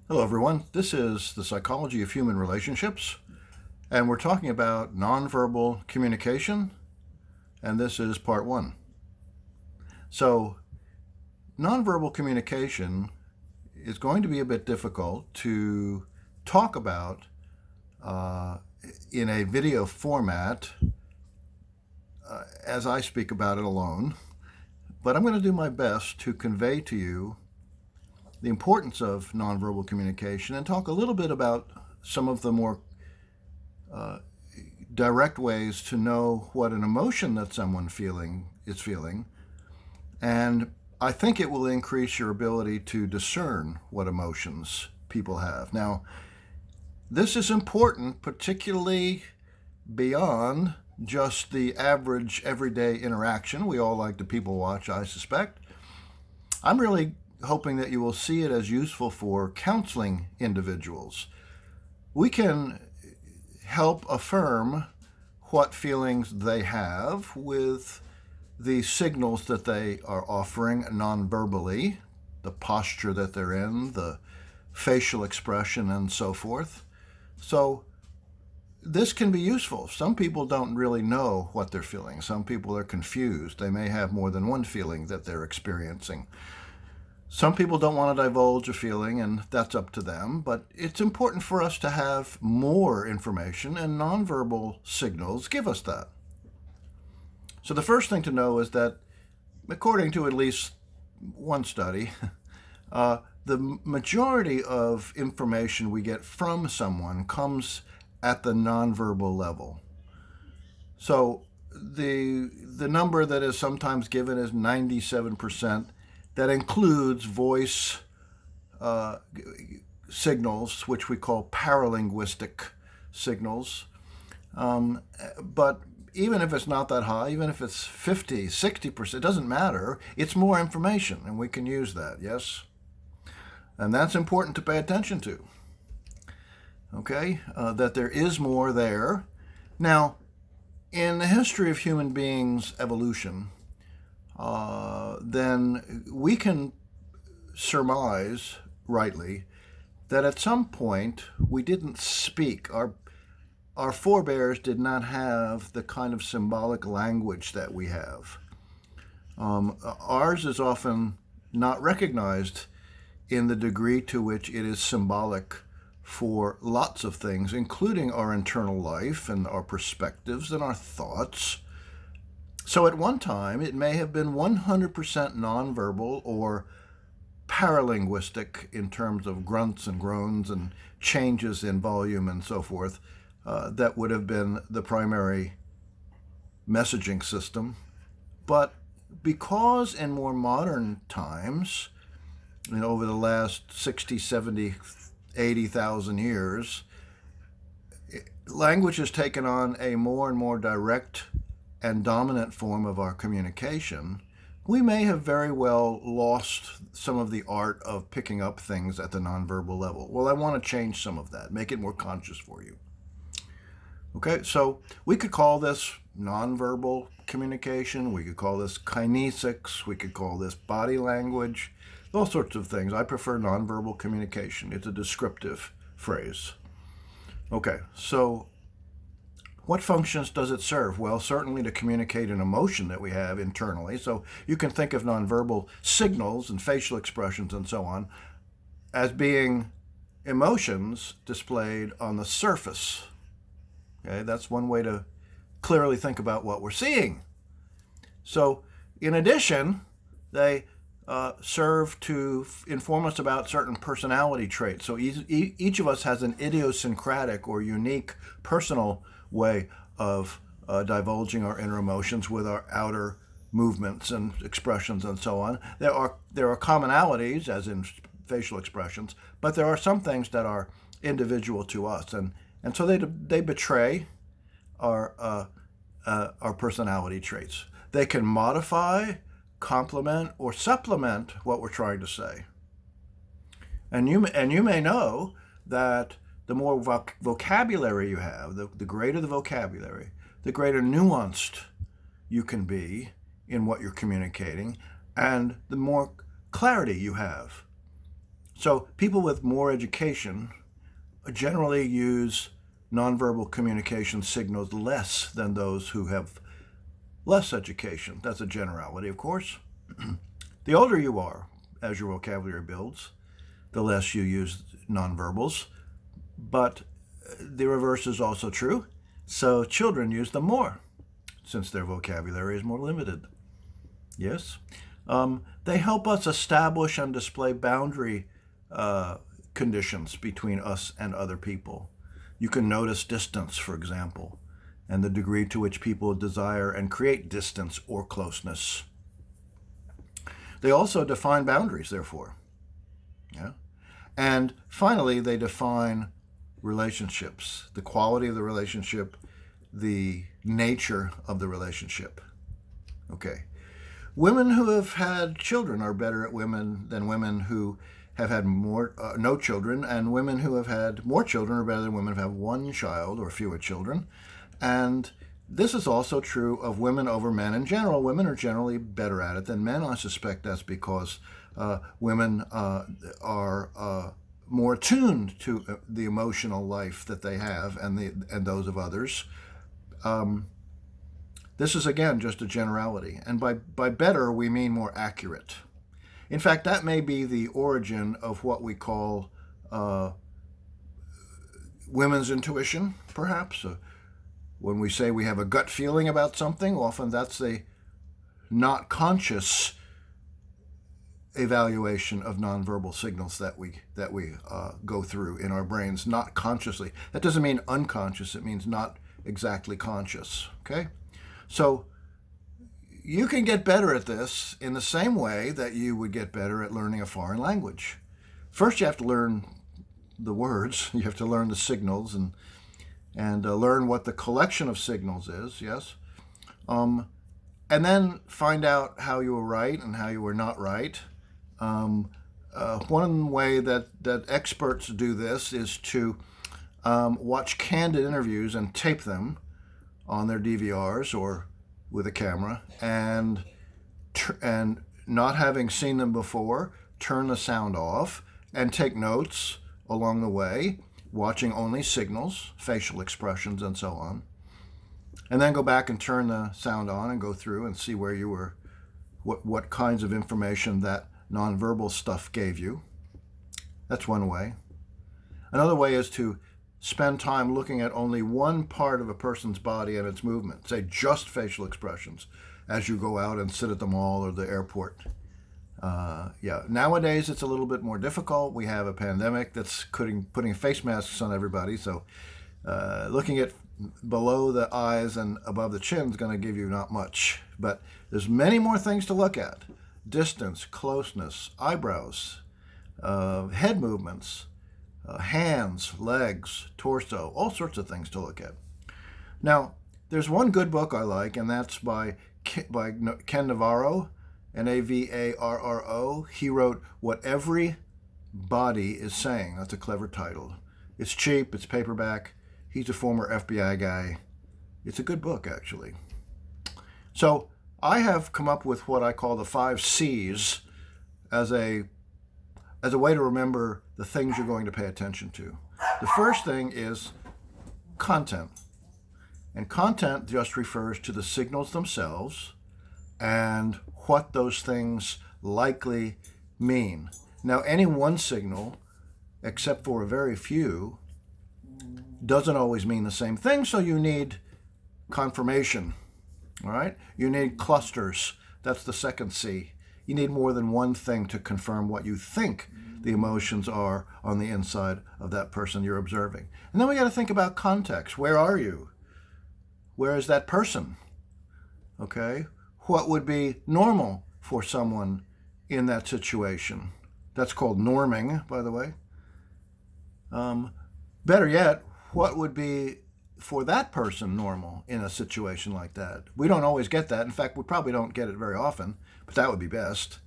Hello, everyone. This is the psychology of human relationships, and we're talking about nonverbal communication, and this is part one. So, nonverbal communication is going to be a bit difficult to talk about in a video format as I speak about it alone, but I'm going to do my best to convey to you the importance of nonverbal communication and talk a little bit about some of the more direct ways to know what an emotion that someone is feeling, and I think it will increase your ability to discern what emotions people have. Now, this is important, particularly beyond just the average everyday interaction. We all like to people watch, I suspect. I'm really hoping that you will see it as useful for counseling individuals. We can help affirm what feelings they have with the signals that they are offering non-verbally, the posture that they're in, the facial expression, and so forth. So this can be useful. Some people don't really know what they're feeling. Some people are confused. They may have more than one feeling that they're experiencing. Some people don't want to divulge a feeling, and that's up to them, but it's important for us to have more information, and nonverbal signals give us that. So the first thing to know is that, according to at least one study, the majority of information we get from someone comes at the nonverbal level. So the number that is sometimes given is 97%. That includes voice signals, which we call paralinguistic signals. But even if it's not that high, even if it's 50, 60%, it doesn't matter. It's more information, and we can use that, yes? And that's important to pay attention to, okay? That there is more there. Now, in the history of human beings' evolution, then we can surmise rightly that at some point we didn't speak. Our forebears did not have the kind of symbolic language that we have. Ours is often not recognized in the degree to which it is symbolic for lots of things, including our internal life and our perspectives and our thoughts. So at one time, it may have been 100% nonverbal or paralinguistic in terms of grunts and groans and changes in volume and so forth. That would have been the primary messaging system. But because in more modern times, over the last 60, 70, 80,000 years, language has taken on a more and more direct and dominant form of our communication, we may have very well lost some of the art of picking up things at the nonverbal level. Well, I want to change some of that, make it more conscious for you. Okay, so we could call this nonverbal communication, we could call this kinesics, we could call this body language, all sorts of things. I prefer nonverbal communication. It's a descriptive phrase. Okay, so what functions does it serve? Well, certainly to communicate an emotion that we have internally. So you can think of nonverbal signals and facial expressions and so on as being emotions displayed on the surface. Okay, that's one way to clearly think about what we're seeing. So in addition, they serve to inform us about certain personality traits. So each of us has an idiosyncratic or unique personal way of divulging our inner emotions with our outer movements and expressions and so on. There are commonalities, as in facial expressions, but there are some things that are individual to us, and so they betray our personality traits. They can modify, complement, or supplement what we're trying to say. And you may know that the more vocabulary you have, the greater the vocabulary, the greater nuanced you can be in what you're communicating, and the more clarity you have. So people with more education generally use nonverbal communication signals less than those who have less education. That's a generality, of course. The older you are, as your vocabulary builds, the less you use nonverbals. But the reverse is also true. So children use them more since their vocabulary is more limited. Yes? They help us establish and display boundary conditions between us and other people. You can notice distance, for example, and the degree to which people desire and create distance or closeness. They also define boundaries, therefore. Yeah? And finally, they define relationships, the quality of the relationship, the nature of the relationship. Okay. Women who have had children are better at women than women who have had no children, and women who have had more children are better than women who have one child or fewer children. And this is also true of women over men in general. Women are generally better at it than men. I suspect that's because women are more attuned to the emotional life that they have and those of others. This is, again, just a generality. And by better, we mean more accurate. In fact, that may be the origin of what we call women's intuition, perhaps. When we say we have a gut feeling about something, often that's a not conscious evaluation of nonverbal signals that we go through in our brains, not consciously. That doesn't mean unconscious. It means not exactly conscious. Okay? So you can get better at this in the same way that you would get better at learning a foreign language. First, you have to learn the words. You have to learn the signals and learn what the collection of signals is, yes? And then find out how you were right and how you were not right. One way that experts do this is to watch candid interviews and tape them on their DVRs or with a camera, and not having seen them before, turn the sound off and take notes along the way, watching only signals, facial expressions, and so on. And then go back and turn the sound on and go through and see where you were, what kinds of information that nonverbal stuff gave you. That's one way. Another way is to spend time looking at only one part of a person's body and its movement, say just facial expressions, as you go out and sit at the mall or the airport. Nowadays it's a little bit more difficult. We have a pandemic that's putting face masks on everybody, so looking at below the eyes and above the chin is going to give you not much. But there's many more things to look at. Distance, closeness, eyebrows, head movements, hands, legs, torso, all sorts of things to look at. Now, there's one good book I like, and that's by Ken Navarro, Navarro. He wrote What Every Body is Saying. That's a clever title. It's cheap, it's paperback. He's a former FBI guy. It's a good book, actually. So I have come up with what I call the 5 C's as a way to remember the things you're going to pay attention to. The first thing is content. And content just refers to the signals themselves and what those things likely mean. Now, any one signal, except for a very few, doesn't always mean the same thing, so you need confirmation. All right? You need clusters. That's the second C. You need more than one thing to confirm what you think the emotions are on the inside of that person you're observing. And then we got to think about context. Where are you? Where is that person? Okay? What would be normal for someone in that situation? That's called norming, by the way. Better yet, what would be for that person normal in a situation like that? We don't always get that. In fact, we probably don't get it very often, but that would be best.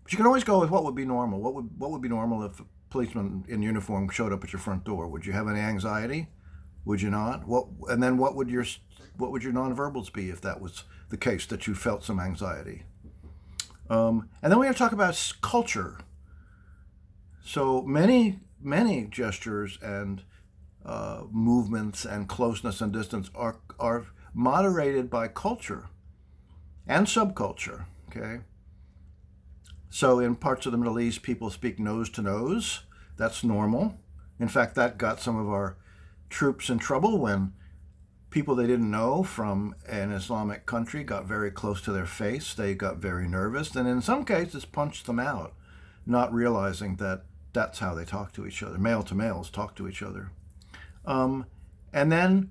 But you can always go with what would be normal. What would be normal if a policeman in uniform showed up at your front door? Would you have any anxiety? Would you not? And then what would your nonverbals be if that was the case, that you felt some anxiety? And then we have to talk about culture. So many gestures and movements and closeness and distance are moderated by culture and subculture. Okay, so in parts of the Middle East, people speak nose to nose. That's normal. In fact, that got some of our troops in trouble when people they didn't know from an Islamic country got very close to their face. They got very nervous, and in some cases punched them out, not realizing that that's how they talk to each other. Male to males talk to each other. Um, and then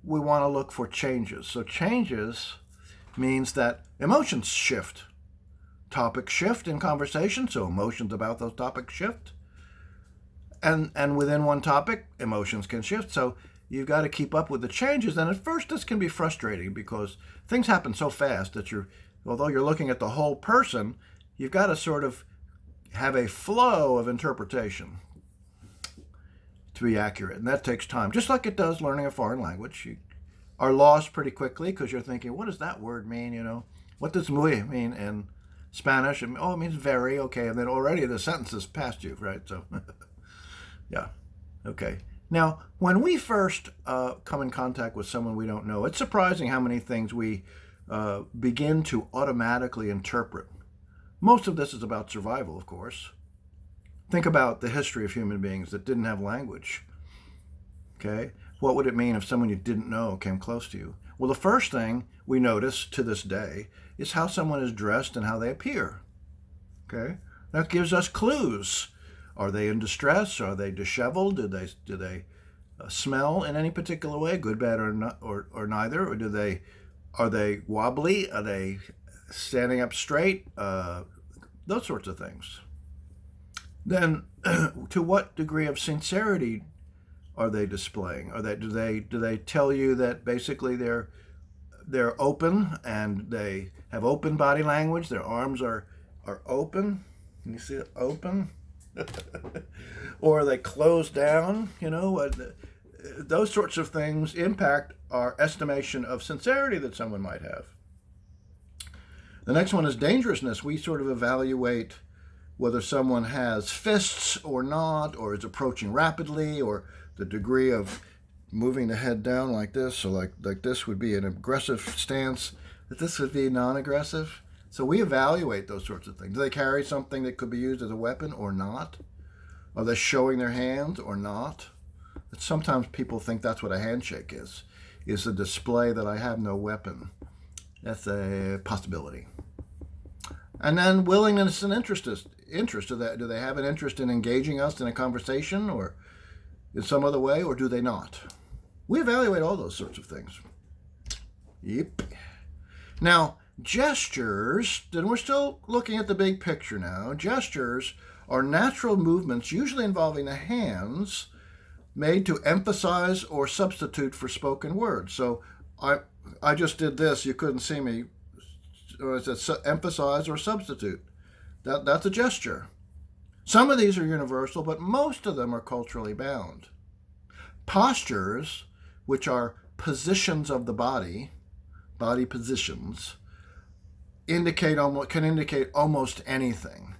we want to look for changes. So changes means that emotions shift, topics shift in conversation, so emotions about those topics shift. And within one topic, emotions can shift. So you've got to keep up with the changes. And at first, this can be frustrating because things happen so fast that although you're looking at the whole person, you've got to sort of have a flow of interpretation to be accurate. And that takes time, just like it does learning a foreign language. You are lost pretty quickly because you're thinking, what does that word mean? What does muy mean in Spanish? And, it means very, okay. And then already the sentence is past you, right? So, yeah, okay. Now, when we first come in contact with someone we don't know, it's surprising how many things we begin to automatically interpret. Most of this is about survival, of course. Think about the history of human beings that didn't have language. Okay? What would it mean if someone you didn't know came close to you? Well, the first thing we notice to this day is how someone is dressed and how they appear. Okay? That gives us clues. Are they in distress? Are they disheveled? Do they smell in any particular way, good, bad, or not, or neither? Or are they wobbly? Are they standing up straight? Those sorts of things. Then, to what degree of sincerity are they displaying? Do they tell you that basically they're open and they have open body language? Their arms are open. Can you see it? Open. Or are they closed down? Those sorts of things impact our estimation of sincerity that someone might have. The next one is dangerousness. We sort of evaluate whether someone has fists or not, or is approaching rapidly, or the degree of moving the head down like this. So like this would be an aggressive stance, that this would be non-aggressive. So we evaluate those sorts of things. Do they carry something that could be used as a weapon or not? Are they showing their hands or not? Sometimes people think that's what a handshake is a display that I have no weapon. That's a possibility. And then willingness and interest. Do they have an interest in engaging us in a conversation or in some other way, or do they not? We evaluate all those sorts of things. Yep. Now, gestures, then we're still looking at the big picture now. Gestures are natural movements, usually involving the hands, made to emphasize or substitute for spoken words. So I just did this. You couldn't see me. Or is it emphasize or substitute? That's a gesture. Some of these are universal, but most of them are culturally bound. Postures, which are positions of the body positions, can indicate almost anything.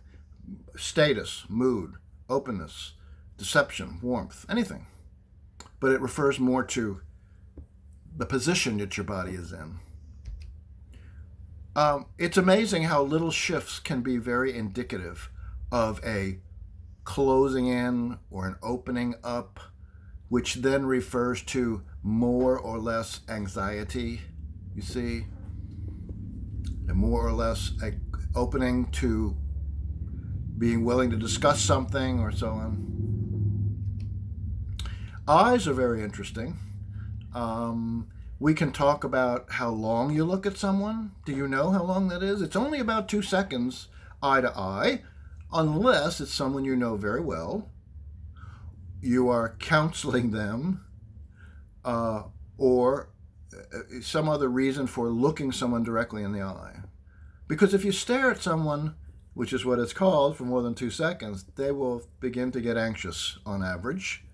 Status, mood, openness, deception, warmth, anything. But it refers more to the position that your body is in. It's amazing how little shifts can be very indicative of a closing in or an opening up, which then refers to more or less anxiety, you see, and more or less an opening to being willing to discuss something or so on. Eyes are very interesting. We can talk about how long you look at someone. Do you know how long that is? It's only about 2 seconds eye to eye, unless it's someone you know very well. You are counseling them, or some other reason for looking someone directly in the eye. Because if you stare at someone, which is what it's called, for more than 2 seconds, they will begin to get anxious on average.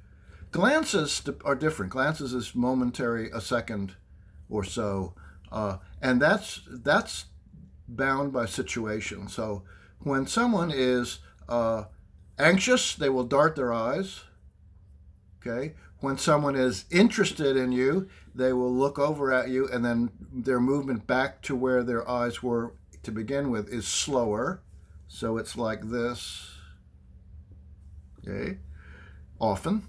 Glances are different. Glances is momentary, a second or so, and that's bound by situation. So when someone is anxious, they will dart their eyes. Okay? When someone is interested in you, they will look over at you, and then their movement back to where their eyes were to begin with is slower. So it's like this. Okay? Often.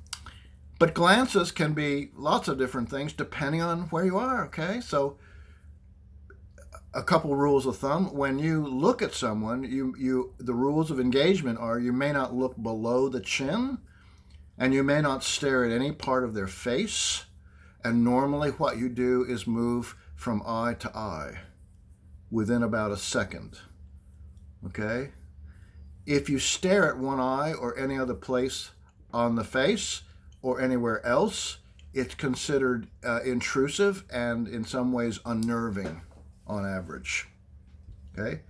But glances can be lots of different things depending on where you are. Okay? So a couple rules of thumb: when you look at someone, the rules of engagement are you may not look below the chin, and you may not stare at any part of their face. And normally what you do is move from eye to eye within about a second. Okay? If you stare at one eye or any other place on the face or anywhere else, it's considered intrusive and in some ways unnerving on average. Okay?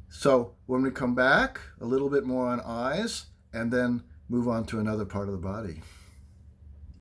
So when we come back, a little bit more on eyes, and then move on to another part of the body.